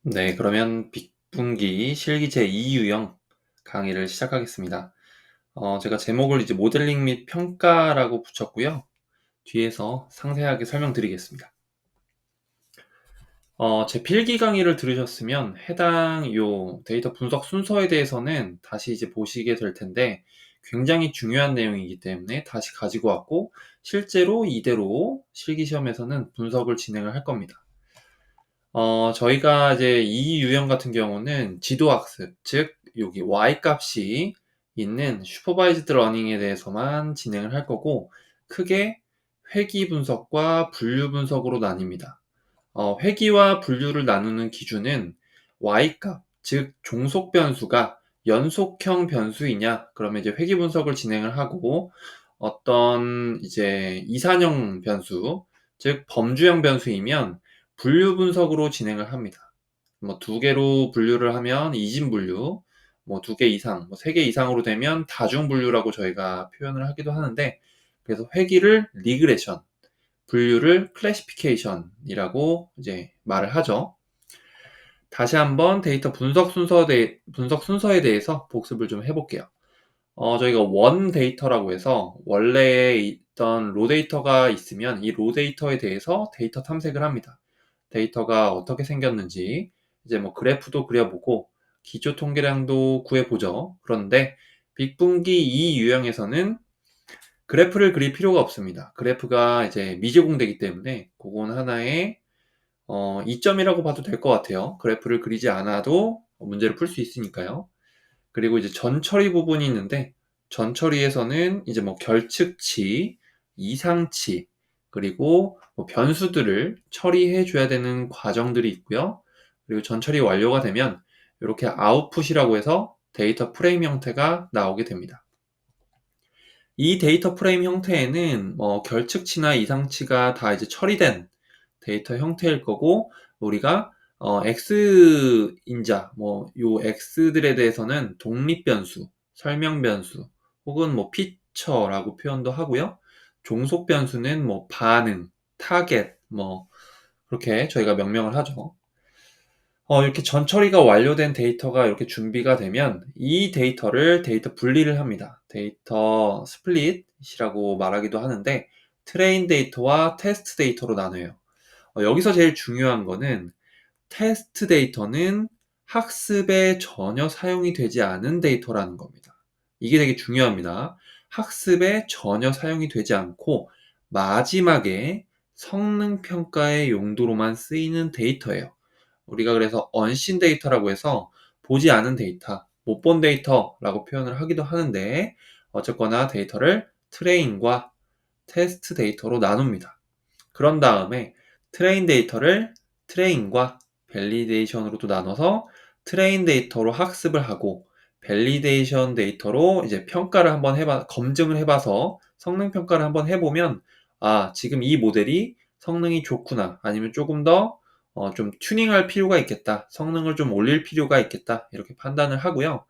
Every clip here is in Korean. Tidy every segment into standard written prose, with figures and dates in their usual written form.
네, 그러면 빅분기 실기 제2 유형 강의를 시작하겠습니다. 제가 제목을 이제 모델링 및 평가라고 붙였고요. 뒤에서 상세하게 설명드리겠습니다. 제 필기 강의를 들으셨으면 해당 요 데이터 분석 순서에 대해서는 다시 이제 보시게 될 텐데 굉장히 중요한 내용이기 때문에 다시 가지고 왔고 실제로 이대로 실기 시험에서는 분석을 진행을 할 겁니다. 저희가 이제 이 유형 같은 경우는 지도학습, 즉 여기 y 값이 있는 슈퍼바이즈드 러닝에 대해서만 진행을 할 거고 크게 회귀 분석과 분류 분석으로 나뉩니다. 회귀와 분류를 나누는 기준은 y 값, 즉 종속 변수가 연속형 변수이냐, 그러면 이제 회귀 분석을 진행을 하고 어떤 이제 이산형 변수, 즉 범주형 변수이면 분류 분석으로 진행을 합니다. 뭐 두 개로 분류를 하면 이진 분류, 뭐 두 개 이상, 뭐 세 개 이상으로 되면 다중 분류라고 저희가 표현을 하기도 하는데, 그래서 회귀를 리그레션, 분류를 클래시피케이션이라고 이제 말을 하죠. 다시 한번 데이터 분석 순서에 대해서 복습을 좀 해볼게요. 저희가 원 데이터라고 해서 원래에 있던 로 데이터가 있으면 이 로 데이터에 대해서 데이터 탐색을 합니다. 데이터가 어떻게 생겼는지 이제 뭐 그래프도 그려보고 기초 통계량도 구해보죠. 그런데 빅분기 이 유형에서는 그래프를 그릴 필요가 없습니다. 그래프가 이제 미제공되기 때문에 그건 하나의 이점이라고 봐도 될 것 같아요. 그래프를 그리지 않아도 문제를 풀 수 있으니까요. 그리고 이제 전처리 부분이 있는데 전처리에서는 이제 뭐 결측치, 이상치, 그리고 뭐 변수들을 처리해 줘야 되는 과정들이 있고요. 그리고 전처리 완료가 되면 이렇게 아웃풋이라고 해서 데이터 프레임 형태가 나오게 됩니다. 이 데이터 프레임 형태에는 결측치나 이상치가 다 이제 처리된 데이터 형태일 거고 우리가 X인자 요 X들에 대해서는 독립 변수, 설명 변수 혹은 뭐 피처라고 표현도 하고요. 종속 변수는 뭐 반응, 타겟 뭐 그렇게 저희가 명명을 하죠. 이렇게 전처리가 완료된 데이터가 이렇게 준비가 되면 이 데이터를 데이터 분리를 합니다. 데이터 스플릿이라고 말하기도 하는데 트레인 데이터와 테스트 데이터로 나눠요. 여기서 제일 중요한 거는 테스트 데이터는 학습에 전혀 사용이 되지 않은 데이터라는 겁니다. 이게 되게 중요합니다. 학습에 전혀 사용이 되지 않고 마지막에 성능 평가의 용도로만 쓰이는 데이터예요. 우리가 그래서 언신 데이터라고 해서 보지 않은 데이터, 못 본 데이터라고 표현을 하기도 하는데 어쨌거나 데이터를 트레인과 테스트 데이터로 나눕니다. 그런 다음에 트레인 데이터를 트레인과 밸리데이션으로도 나눠서 트레인 데이터로 학습을 하고 밸리데이션 데이터로 이제 평가를 한번 검증을 해봐서 성능 평가를 한번 해보면 지금 이 모델이 성능이 좋구나 아니면 조금 더 좀 튜닝할 필요가 있겠다. 성능을 좀 올릴 필요가 있겠다. 이렇게 판단을 하고요.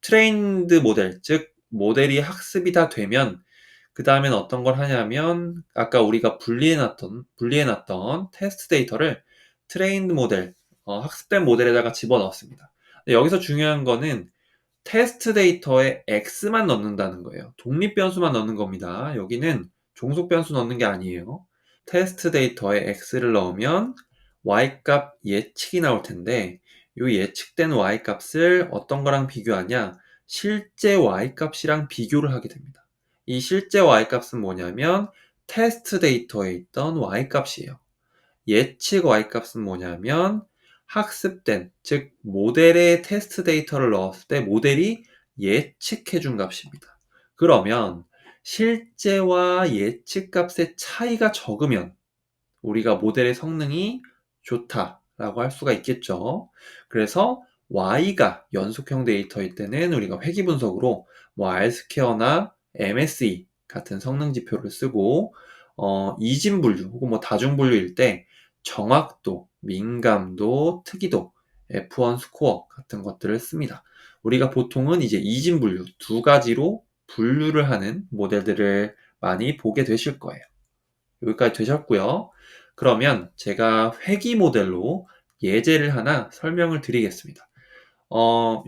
트레인드 모델, 즉 모델이 학습이 다 되면 그 다음엔 어떤 걸 하냐면 아까 우리가 분리해놨던 테스트 데이터를 트레인드 모델, 학습된 모델에다가 집어넣습니다. 여기서 중요한 거는 테스트 데이터에 X만 넣는다는 거예요. 독립 변수만 넣는 겁니다. 여기는 종속 변수 넣는 게 아니에요. 테스트 데이터에 X를 넣으면 Y값 예측이 나올 텐데 이 예측된 Y값을 어떤 거랑 비교하냐? 실제 Y값이랑 비교를 하게 됩니다. 이 실제 Y값은 뭐냐면 테스트 데이터에 있던 Y값이에요. 예측 Y값은 뭐냐면 학습된, 즉 모델의 테스트 데이터를 넣었을 때 모델이 예측해 준 값입니다. 그러면 실제와 예측 값의 차이가 적으면 우리가 모델의 성능이 좋다라고 할 수가 있겠죠. 그래서 Y가 연속형 데이터일 때는 우리가 회귀 분석으로 뭐 R스퀘어나 MSE 같은 성능 지표를 쓰고 이진 분류 혹은 뭐 다중 분류일 때 정확도, 민감도, 특이도, F1 스코어 같은 것들을 씁니다. 우리가 보통은 이제 이진 분류 두 가지로 분류를 하는 모델들을 많이 보게 되실 거예요. 여기까지 되셨고요. 그러면 제가 회귀 모델로 예제를 하나 설명을 드리겠습니다.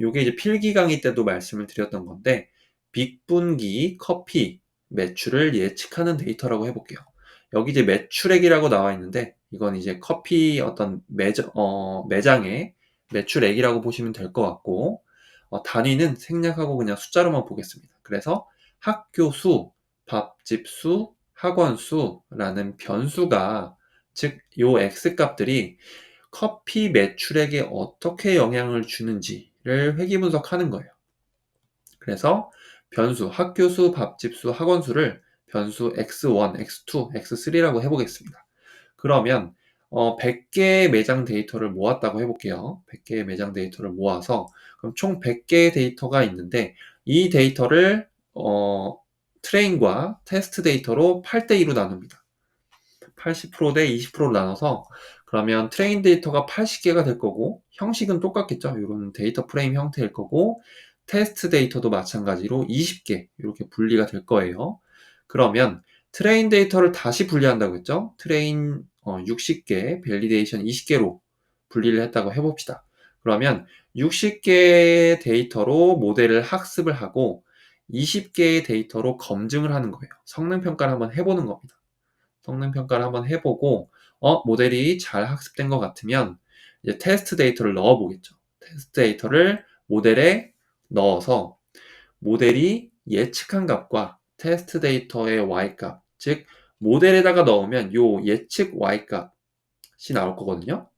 요게 이제 필기 강의 때도 말씀을 드렸던 건데, 빅분기 커피 매출을 예측하는 데이터라고 해볼게요. 여기 이제 매출액이라고 나와 있는데, 이건 이제 커피 어떤 매장의 매출액이라고 보시면 될 것 같고, 단위는 생략하고 그냥 숫자로만 보겠습니다. 그래서 학교 수, 밥집 수, 학원 수라는 변수가, 즉, 요 X 값들이 커피 매출액에 어떻게 영향을 주는지를 회귀 분석하는 거예요. 그래서 변수, 학교 수, 밥집 수, 학원 수를 변수 x1, x2, x3라고 해보겠습니다. 그러면 100개의 매장 데이터를 모았다고 해볼게요. 100개의 매장 데이터를 모아서 그럼 총 100개의 데이터가 있는데, 이 데이터를 트레인과 테스트 데이터로 8대2로 나눕니다. 80%대 20%로 나눠서, 그러면 트레인 데이터가 80개가 될 거고, 형식은 똑같겠죠. 이런 데이터 프레임 형태일 거고, 테스트 데이터도 마찬가지로 20개 이렇게 분리가 될 거예요. 그러면 트레인 데이터를 다시 분리한다고 했죠. 트레인 60개, 밸리데이션 20개로 분리를 했다고 해봅시다. 그러면 60개의 데이터로 모델을 학습을 하고 20개의 데이터로 검증을 하는 거예요. 성능 평가를 한번 해보는 겁니다. 성능 평가를 한번 해보고 모델이 잘 학습된 것 같으면 이제 테스트 데이터를 넣어 보겠죠. 테스트 데이터를 모델에 넣어서 모델이 예측한 값과 테스트 데이터의 y값, 즉 모델에다가 넣으면 요 예측 y값이 나올 거거든요.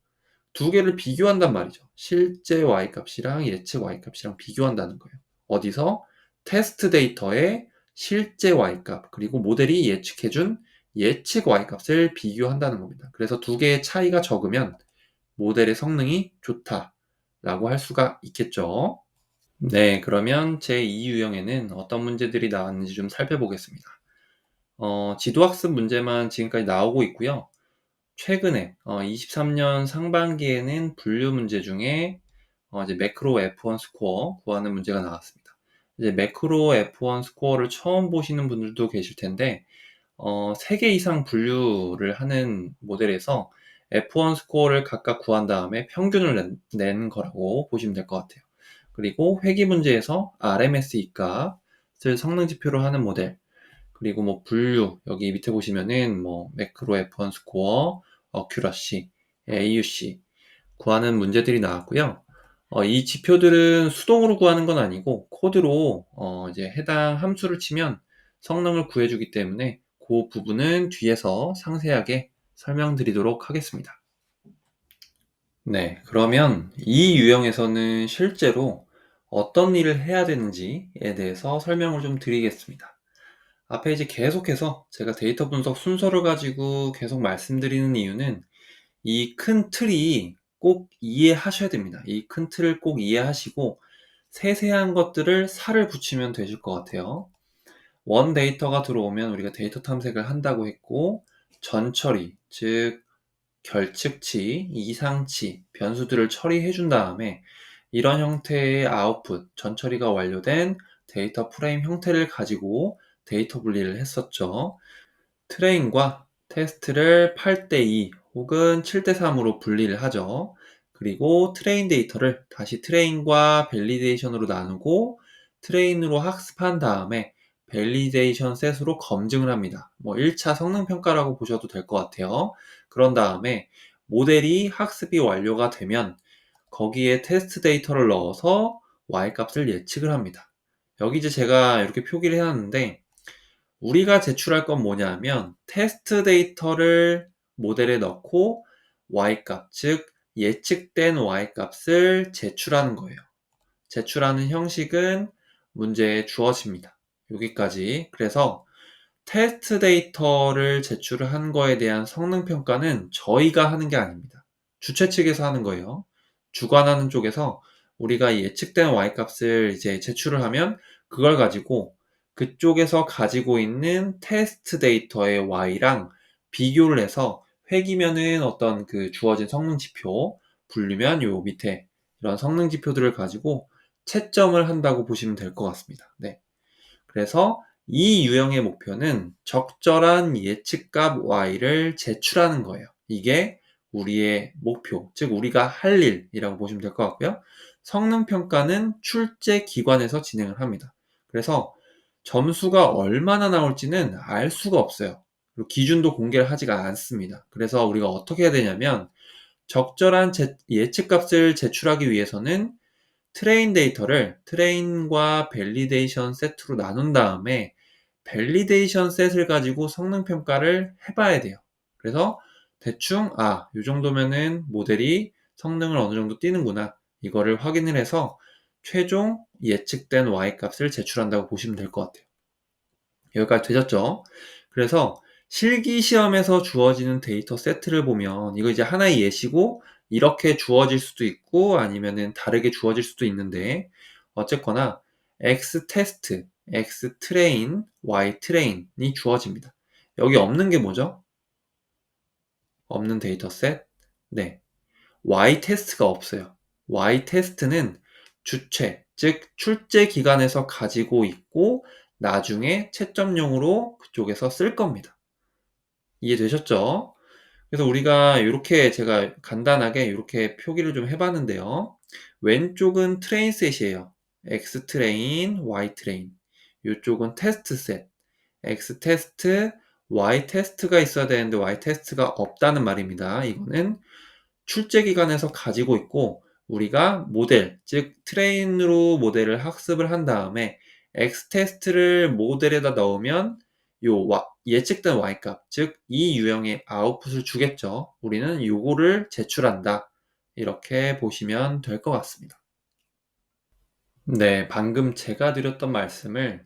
두 개를 비교한단 말이죠. 실제 y값이랑 예측 y값이랑 비교한다는 거예요. 어디서? 테스트 데이터의 실제 y값, 그리고 모델이 예측해준 예측 y값을 비교한다는 겁니다. 그래서 두 개의 차이가 적으면 모델의 성능이 좋다라고 할 수가 있겠죠. 네, 그러면 제2 유형에는 어떤 문제들이 나왔는지 좀 살펴보겠습니다. 지도학습 문제만 지금까지 나오고 있고요. 최근에 23년 상반기에는 분류 문제 중에 이제 매크로 F1 스코어 구하는 문제가 나왔습니다. 이제 매크로 F1 스코어를 처음 보시는 분들도 계실 텐데 3개 이상 분류를 하는 모델에서 F1 스코어를 각각 구한 다음에 평균을 낸 거라고 보시면 될 것 같아요. 그리고 회귀 문제에서 RMSE 값을 성능 지표로 하는 모델, 그리고 뭐 분류, 여기 밑에 보시면은 뭐 매크로 F1 스코어, 어큐러시, AUC 구하는 문제들이 나왔고요. 이 지표들은 수동으로 구하는 건 아니고 코드로 이제 해당 함수를 치면 성능을 구해주기 때문에 그 부분은 뒤에서 상세하게 설명드리도록 하겠습니다. 네, 그러면 이 유형에서는 실제로 어떤 일을 해야 되는지에 대해서 설명을 좀 드리겠습니다. 앞에 이제 계속해서 제가 데이터 분석 순서를 가지고 계속 말씀드리는 이유는 이 큰 틀이 꼭 이해하셔야 됩니다. 이 큰 틀을 꼭 이해하시고 세세한 것들을 살을 붙이면 되실 것 같아요. 원 데이터가 들어오면 우리가 데이터 탐색을 한다고 했고, 전 처리, 즉 결측치, 이상치, 변수들을 처리해 준 다음에 이런 형태의 아웃풋, 전 처리가 완료된 데이터 프레임 형태를 가지고 데이터 분리를 했었죠. 트레인과 테스트를 8대2 혹은 7대3으로 분리를 하죠. 그리고 트레인 데이터를 다시 트레인과 밸리데이션으로 나누고 트레인으로 학습한 다음에 밸리데이션 셋으로 검증을 합니다. 뭐 1차 성능 평가라고 보셔도 될 것 같아요. 그런 다음에 모델이 학습이 완료가 되면 거기에 테스트 데이터를 넣어서 y값을 예측을 합니다. 여기 이제 제가 이렇게 표기를 해놨는데, 우리가 제출할 건 뭐냐면 테스트 데이터를 모델에 넣고 y값, 즉 예측된 y값을 제출하는 거예요. 제출하는 형식은 문제에 주어집니다. 여기까지. 그래서 테스트 데이터를 제출을 한 거에 대한 성능 평가는 저희가 하는 게 아닙니다. 주최 측에서 하는 거예요. 주관하는 쪽에서 우리가 예측된 y값을 이제 제출을 하면 그걸 가지고 그쪽에서 가지고 있는 테스트 데이터의 y랑 비교를 해서 회귀면은 어떤 그 주어진 성능 지표, 분류면 요 밑에 이런 성능 지표들을 가지고 채점을 한다고 보시면 될 것 같습니다. 네. 그래서 이 유형의 목표는 적절한 예측값 y를 제출하는 거예요. 이게 우리의 목표, 즉 우리가 할 일이라고 보시면 될 것 같고요. 성능 평가는 출제 기관에서 진행을 합니다. 그래서 점수가 얼마나 나올지는 알 수가 없어요. 그리고 기준도 공개를 하지가 않습니다. 그래서 우리가 어떻게 해야 되냐면 적절한 예측값을 제출하기 위해서는 트레인 데이터를 트레인과 밸리데이션 세트로 나눈 다음에 밸리데이션 셋을 가지고 성능 평가를 해봐야 돼요. 그래서 대충 요 정도면은 모델이 성능을 어느 정도 띄는구나, 이거를 확인을 해서 최종 예측된 Y 값을 제출한다고 보시면 될 것 같아요. 여기까지 되셨죠? 그래서 실기 시험에서 주어지는 데이터 세트를 보면 이거 이제 하나의 예시고 이렇게 주어질 수도 있고 아니면은 다르게 주어질 수도 있는데, 어쨌거나 X 테스트, X 트레인, Y 트레인이 주어집니다. 여기 없는 게 뭐죠? 없는 데이터 셋? 네. Y 테스트가 없어요. Y 테스트는 주체, 즉 출제 기관에서 가지고 있고 나중에 채점용으로 그쪽에서 쓸 겁니다. 이해되셨죠? 그래서 우리가 이렇게 제가 간단하게 이렇게 표기를 좀 해봤는데요. 왼쪽은 트레인 셋이에요. X 트레인, Y 트레인. 이쪽은 테스트 셋. X 테스트, Y 테스트가 있어야 되는데 Y 테스트가 없다는 말입니다. 이거는 출제 기관에서 가지고 있고 우리가 모델, 즉 트레인으로 모델을 학습을 한 다음에 X 테스트를 모델에다 넣으면 예측된 Y값, 즉 이 유형의 아웃풋을 주겠죠. 우리는 요거를 제출한다. 이렇게 보시면 될 것 같습니다. 네, 방금 제가 드렸던 말씀을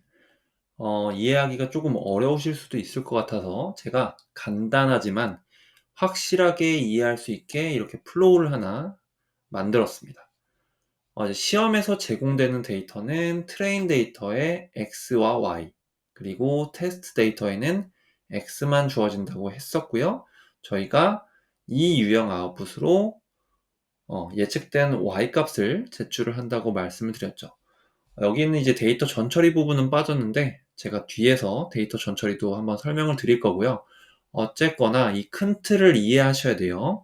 이해하기가 조금 어려우실 수도 있을 것 같아서 제가 간단하지만 확실하게 이해할 수 있게 이렇게 플로우를 하나 만들었습니다. 이제 시험에서 제공되는 데이터는 트레인 데이터에 X와 Y, 그리고 테스트 데이터에는 X만 주어진다고 했었고요. 저희가 이 유형 아웃풋으로 예측된 Y 값을 제출을 한다고 말씀을 드렸죠. 여기는 이제 데이터 전처리 부분은 빠졌는데 제가 뒤에서 데이터 전처리도 한번 설명을 드릴 거고요. 어쨌거나 이 큰 틀을 이해하셔야 돼요.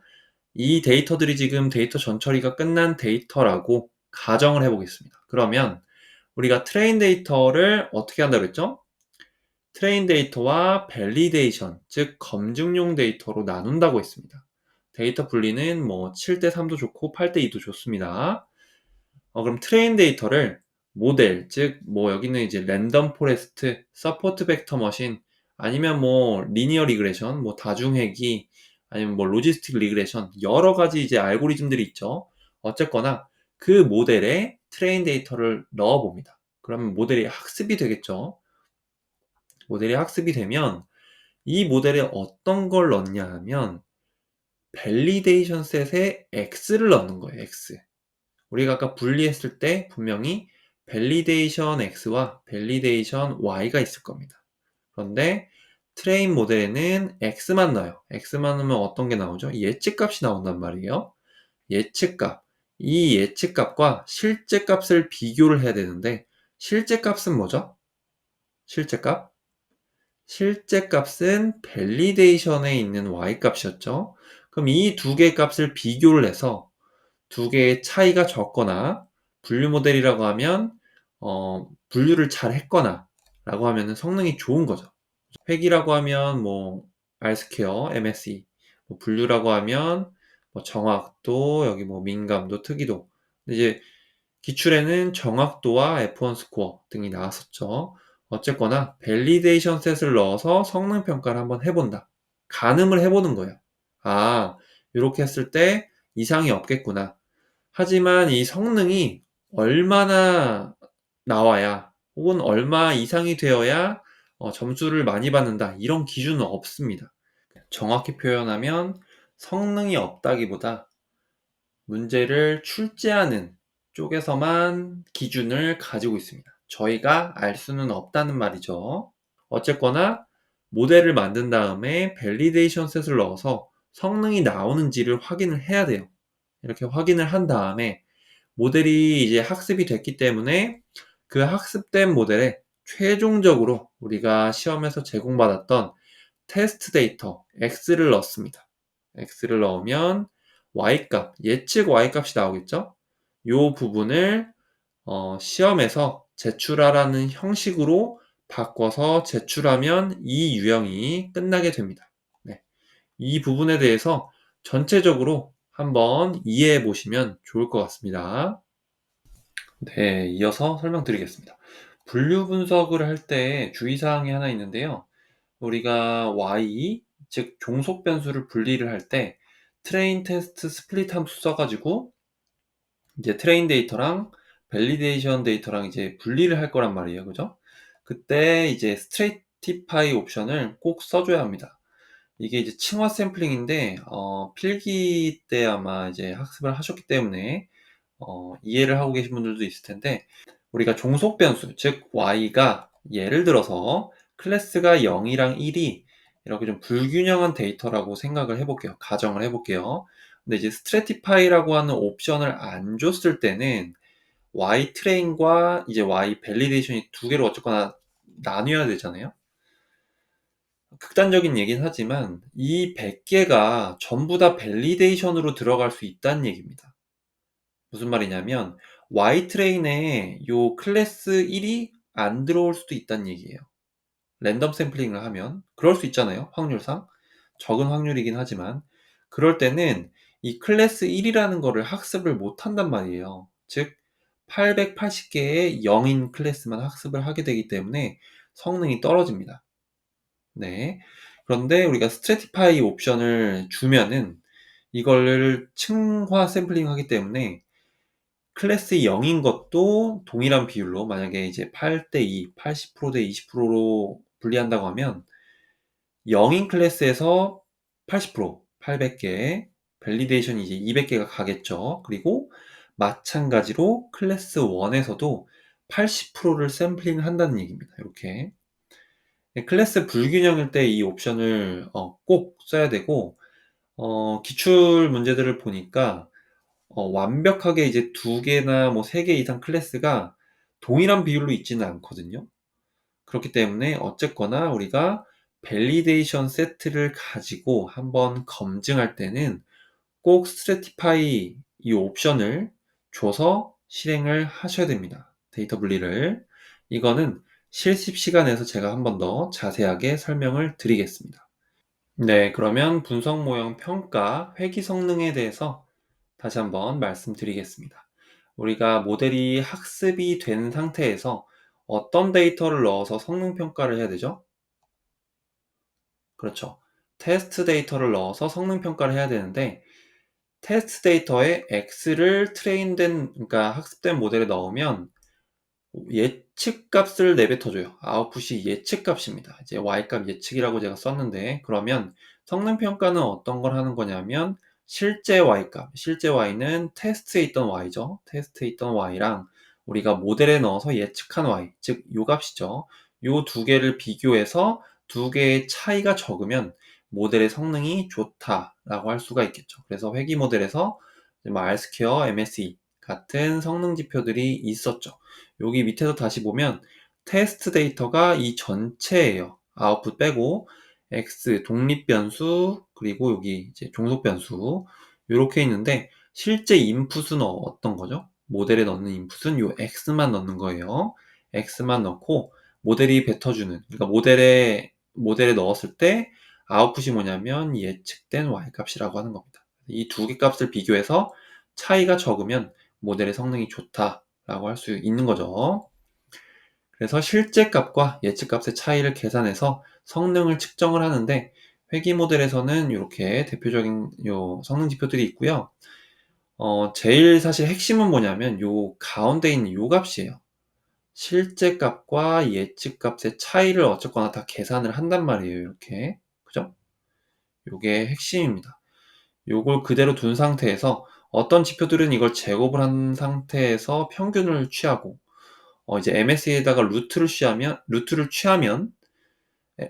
이 데이터들이 지금 데이터 전처리가 끝난 데이터라고 가정을 해보겠습니다. 그러면 우리가 트레인 데이터를 어떻게 한다고 했죠? 트레인 데이터와 밸리데이션, 즉 검증용 데이터로 나눈다고 했습니다. 데이터 분리는 뭐 7대3도 좋고 8대2도 좋습니다. 그럼 트레인 데이터를 모델, 즉 뭐 여기는 이제 랜덤 포레스트, 서포트 벡터 머신, 아니면 뭐 리니어 리그레션, 뭐 다중회귀, 아니면 뭐 로지스틱 리그레션, 여러 가지 이제 알고리즘들이 있죠. 어쨌거나 그 모델에 트레인 데이터를 넣어 봅니다. 그러면 모델이 학습이 되겠죠. 모델이 학습이 되면 이 모델에 어떤 걸 넣냐 하면 밸리데이션 셋에 X를 넣는 거예요. X. 우리가 아까 분리했을 때 분명히 밸리데이션 X와 밸리데이션 Y가 있을 겁니다. 그런데 트레인 모델에는 X만 넣어요. X만 넣으면 어떤 게 나오죠? 예측값이 나온단 말이에요. 예측값. 이 예측값과 실제값을 비교를 해야 되는데 실제값은 뭐죠? 실제값? 실제값은 밸리데이션에 있는 Y값이었죠. 그럼 이 두 개의 값을 비교를 해서 두 개의 차이가 적거나 분류 모델이라고 하면 분류를 잘 했거나 라고 하면 성능이 좋은 거죠. 획이라고 하면 뭐 R스퀘어, MSE, 뭐 분류라고 하면 뭐 정확도, 여기 뭐 민감도, 특이도. 근데 이제 기출에는 정확도와 F1 스코어 등이 나왔었죠. 어쨌거나 밸리데이션 셋을 넣어서 성능 평가를 한번 해본다. 가늠을 해보는 거예요. 이렇게 했을 때 이상이 없겠구나. 하지만 이 성능이 얼마나 나와야 혹은 얼마 이상이 되어야 점수를 많이 받는다, 이런 기준은 없습니다. 정확히 표현하면 성능이 없다기보다 문제를 출제하는 쪽에서만 기준을 가지고 있습니다. 저희가 알 수는 없다는 말이죠. 어쨌거나 모델을 만든 다음에 밸리데이션 셋을 넣어서 성능이 나오는지를 확인을 해야 돼요. 이렇게 확인을 한 다음에 모델이 이제 학습이 됐기 때문에 그 학습된 모델에 최종적으로 우리가 시험에서 제공받았던 테스트 데이터 X를 넣습니다. x를 넣으면 y값, 예측 y값이 나오겠죠? 요 부분을 시험에서 제출하라는 형식으로 바꿔서 제출하면 이 유형이 끝나게 됩니다. 네. 이 부분에 대해서 전체적으로 한번 이해해 보시면 좋을 것 같습니다. 네, 이어서 설명드리겠습니다. 분류 분석을 할 때 주의사항이 하나 있는데요. 우리가 y, 즉 종속 변수를 분리를 할 때 트레인 테스트 스플릿 함수 써가지고 이제 트레인 데이터랑 밸리데이션 데이터랑 이제 분리를 할 거란 말이에요. 그죠? 그때 이제 스트레이티파이 옵션을 꼭 써줘야 합니다. 이게 이제 층화 샘플링인데 필기 때 아마 이제 학습을 하셨기 때문에 이해를 하고 계신 분들도 있을 텐데, 우리가 종속 변수, 즉 y가 예를 들어서 클래스가 0이랑 1이 이렇게 좀 불균형한 데이터라고 생각을 해볼게요. 가정을 해볼게요. 근데 이제 스트래티파이라고 하는 옵션을 안 줬을 때는 y 트레인과 이제 y 밸리데이션이 두 개로 어쨌거나 나뉘어야 되잖아요. 극단적인 얘기는 하지만 이 100개가 전부 다 밸리데이션으로 들어갈 수 있다는 얘기입니다. 무슨 말이냐면 Y 트레인에 요 클래스 1이 안 들어올 수도 있다는 얘기예요. 랜덤 샘플링을 하면 그럴 수 있잖아요. 확률상 적은 확률이긴 하지만 그럴 때는 이 클래스 1이라는 거를 학습을 못 한단 말이에요. 즉 880개의 0인 클래스만 학습을 하게 되기 때문에 성능이 떨어집니다. 네. 그런데 우리가 스트래티파이 옵션을 주면은 이걸 층화 샘플링 하기 때문에 클래스 0인 것도 동일한 비율로, 만약에 이제 8대2, 80%대 20%로 분리한다고 하면 0인 클래스에서 80%, 800개, 밸리데이션이 이제 200개가 가겠죠. 그리고 마찬가지로 클래스 1에서도 80%를 샘플링 한다는 얘기입니다. 이렇게. 클래스 불균형일 때 이 옵션을 꼭 써야 되고, 기출 문제들을 보니까 완벽하게 이제 2개나 뭐 3개 이상 클래스가 동일한 비율로 있지는 않거든요. 그렇기 때문에 어쨌거나 우리가 밸리데이션 세트를 가지고 한번 검증할 때는 꼭 스트래티파이 이 옵션을 줘서 실행을 하셔야 됩니다. 데이터 분리를. 이거는 실습 시간에서 제가 한번 더 자세하게 설명을 드리겠습니다. 네, 그러면 분석 모형 평가 회귀 성능에 대해서 다시 한번 말씀드리겠습니다. 우리가 모델이 학습이 된 상태에서 어떤 데이터를 넣어서 성능 평가를 해야 되죠? 그렇죠. 테스트 데이터를 넣어서 성능 평가를 해야 되는데, 테스트 데이터에 X를 그러니까 학습된 모델에 넣으면 예측 값을 내뱉어줘요. 아웃풋이 예측 값입니다. 이제 Y값 예측이라고 제가 썼는데, 그러면 성능 평가는 어떤 걸 하는 거냐면, 실제 Y값, 실제 Y는 테스트에 있던 Y죠. 테스트에 있던 Y랑 우리가 모델에 넣어서 예측한 Y, 즉, 요 값이죠. 요 두 개를 비교해서 두 개의 차이가 적으면 모델의 성능이 좋다라고 할 수가 있겠죠. 그래서 회귀 모델에서 R스퀘어, MSE 같은 성능 지표들이 있었죠. 여기 밑에서 다시 보면 테스트 데이터가 이 전체예요. 아웃풋 빼고 X 독립 변수, 그리고 여기 이제 종속 변수 이렇게 있는데, 실제 인풋은 어떤 거죠? 모델에 넣는 인풋은 요 X만 넣는 거예요. X만 넣고 모델이 뱉어주는, 그러니까 모델에 넣었을 때 아웃풋이 뭐냐면 예측된 Y 값이라고 하는 겁니다. 이 두 개 값을 비교해서 차이가 적으면 모델의 성능이 좋다라고 할 수 있는 거죠. 그래서 실제 값과 예측 값의 차이를 계산해서 성능을 측정을 하는데, 회귀 모델에서는 이렇게 대표적인 요 성능 지표들이 있고요. 제일 사실 핵심은 뭐냐면 요 가운데 있는 요 값이에요. 실제 값과 예측 값의 차이를 어쨌거나 다 계산을 한단 말이에요. 이렇게. 그죠? 요게 핵심입니다. 요걸 그대로 둔 상태에서 어떤 지표들은 이걸 제곱을 한 상태에서 평균을 취하고, 이제 MS에다가 루트를 취하면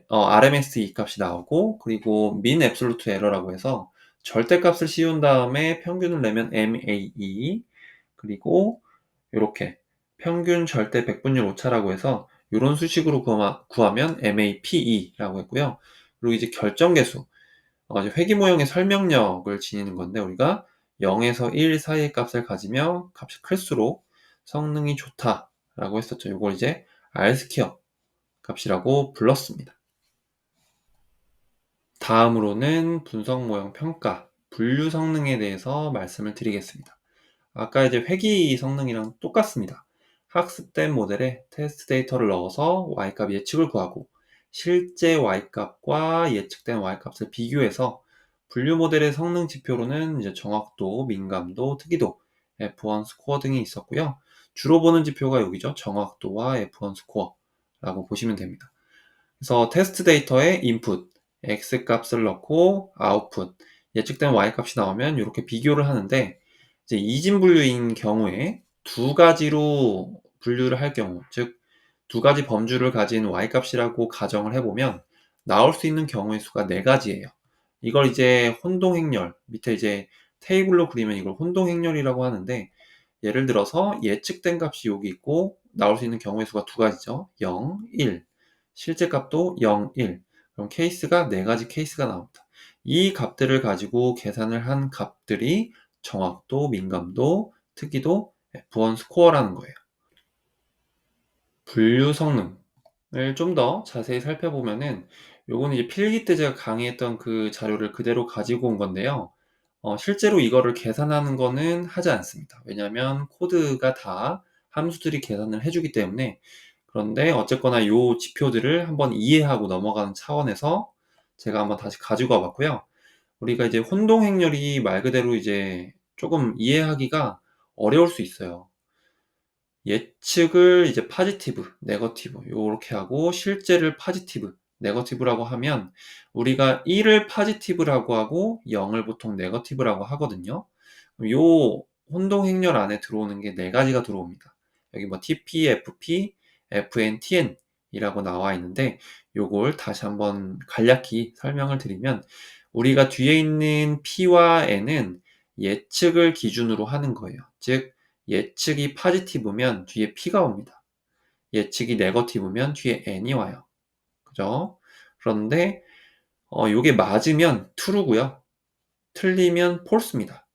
RMSE 값이 나오고, 그리고 민 앱솔루트 에러라고 해서 절대값을 씌운 다음에 평균을 내면 MAE, 그리고 이렇게 평균 절대 백분율 오차라고 해서 이런 수식으로 구하면 MAPE라고 했고요. 그리고 이제 결정계수, 이제 회귀 모형의 설명력을 지니는 건데 우리가 0에서 1 사이의 값을 가지며 값이 클수록 성능이 좋다라고 했었죠. 이걸 이제 R스퀘어 값이라고 불렀습니다. 다음으로는 분석 모형 평가, 분류 성능에 대해서 말씀을 드리겠습니다. 아까 이제 회귀 성능이랑 똑같습니다. 학습된 모델에 테스트 데이터를 넣어서 y값 예측을 구하고 실제 y값과 예측된 y값을 비교해서 분류 모델의 성능 지표로는 이제 정확도, 민감도, 특이도, F1 스코어 등이 있었고요. 주로 보는 지표가 여기죠. 정확도와 F1 스코어라고 보시면 됩니다. 그래서 테스트 데이터에 인풋, x 값을 넣고 아웃풋, 예측된 y 값이 나오면 이렇게 비교를 하는데 이제 이진 분류인 경우에 두 가지로 분류를 할 경우, 즉 두 가지 범주를 가진 y 값이라고 가정을 해보면 나올 수 있는 경우의 수가 네 가지예요. 이걸 이제 혼동행렬, 밑에 이제 테이블로 그리면 이걸 혼동행렬이라고 하는데 예를 들어서 예측된 값이 여기 있고 나올 수 있는 경우의 수가 두 가지죠. 0, 1. 실제 값도 0, 1. 그럼 케이스가 네 가지 케이스가 나옵니다. 이 값들을 가지고 계산을 한 값들이 정확도, 민감도, 특이도, F1 스코어라는 거예요. 분류 성능을 좀 더 자세히 살펴보면은 요거는 이제 필기 때 제가 강의했던 그 자료를 그대로 가지고 온 건데요. 실제로 이거를 계산하는 거는 하지 않습니다. 왜냐하면 코드가 다 함수들이 계산을 해주기 때문에. 그런데 어쨌거나 요 지표들을 한번 이해하고 넘어가는 차원에서 제가 한번 다시 가지고 와봤고요. 우리가 이제 혼동행렬이 말 그대로 이제 조금 이해하기가 어려울 수 있어요. 예측을 이제 파지티브, 네거티브 요렇게 하고 실제를 파지티브, 네거티브라고 하면 우리가 1을 파지티브라고 하고 0을 보통 네거티브라고 하거든요. 요 혼동행렬 안에 들어오는 게 네 가지가 들어옵니다. 여기 뭐 TP, FP, FN, TN 이라고 나와 있는데 요걸 다시 한번 간략히 설명을 드리면 우리가 뒤에 있는 P와 N은 예측을 기준으로 하는 거예요. 즉 예측이 파지티브면 뒤에 P가 옵니다. 예측이 네거티브면 뒤에 N이 와요. 그죠? 그런데 요게 맞으면 true고요. 틀리면 false입니다.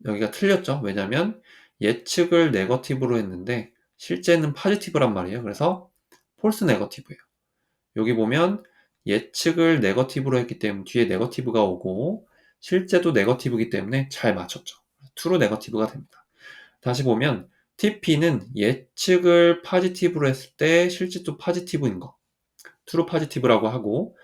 여기가 틀렸죠? 왜냐면 예측을 네거티브로 했는데 실제는 파지티브란 말이에요. 그래서 false 네거티브예요. 여기 보면 예측을 네거티브로 했기 때문에 뒤에 네거티브가 오고 실제도 네거티브이기 때문에 잘 맞췄죠. true 네거티브가 됩니다. 다시 보면 TP는 예측을 파지티브로 했을 때 실제도 파지티브인 거 true 파지티브라고 하고